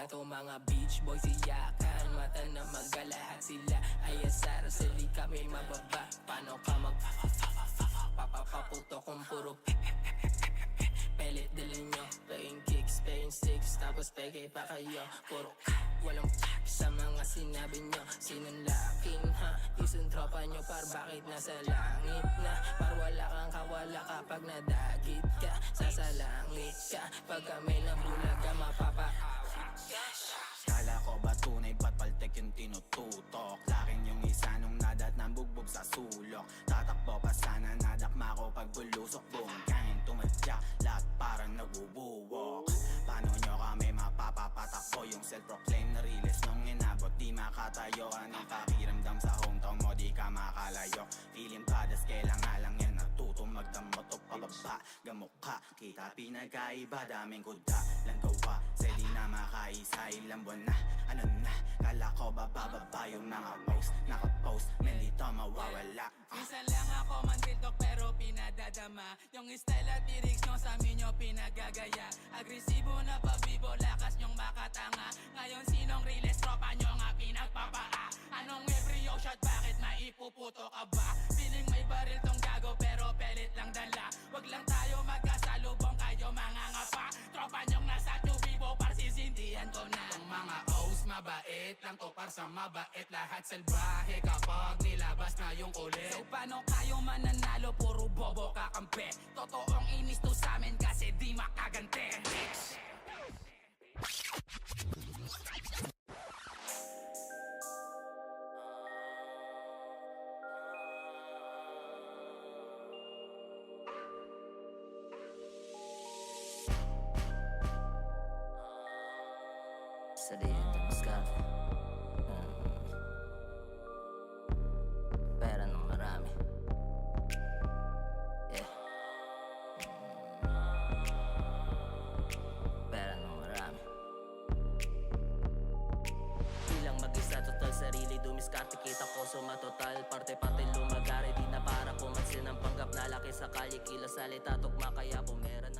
to mga beach boys iyakan. Mata na magalahat sila ay asar. Sili kami mababa. Paano ka papaputo kung puro pelit dalhin nyo. Playing kicks, playing sticks, tapos peke pa kayo. Puro walang sa mga sinabi nyo. Sinunlaking ha, isang tropa nyo. Par bakit nasa langit na? Par wala kang kawala kapag nadagit ka. Sasalangit ka pag kami ng bulaga mapapaawit ka. Kala ko ba tunay ba't paltek yung tinututok? Laking yung isa nung nadat ng bugbog sa sulok. Tatakbo pa sana nadakma ko pag bulusok. Buong kain tumadya, lahat parang nagbubuwok. Paano nyo kami mapapapatakbo? Yung self-proclaim na realist nung inabot di makatayo. Anong pakiramdam sa hometown mo di ka makalayo? Feeling padas kailang nga lang yan natuto magdamot o pababa. Gamukha, kita pinagkaiba daming kuda lang gawa. Sa di na makaisa ilang buwan na. Ano na, kala ko bababa yung mga post. Nakapost, men dito mawawala. Minsan lang ako mandildok pero pinadadama. Yung style at lyrics nyo sa amin nyo pinagagaya. Agresibo na pabibo, lakas nyong makatanga. Ngayon sinong realist tropa nyo nga pinagpapaa? Anong every shot, bakit maipuputo ka ba? Feeling may baril tong gago pero pelit lang dala. Wag lang tayo magkasalubong kayo mga ngapa. Tropa nyong nasa tubibo par sisindihan ko na. Ang mga O's mabait lang to par sa mabait. Lahat salbahe kapag nilabas na yung kulit. So paano kayo mananalo? Puro bobo kakampi. Totoong inis to sa amin kasi di makagante. Sabihin ng Muscate pera ng marami. Yeah. Pera ng marami. Bilang mag-isa total sarili dumiskarte kita ko sumatotal. Parte-parte lumagari di na para pumansin ang panggap na laki sa kalye. Kila salita tugma kaya pumera.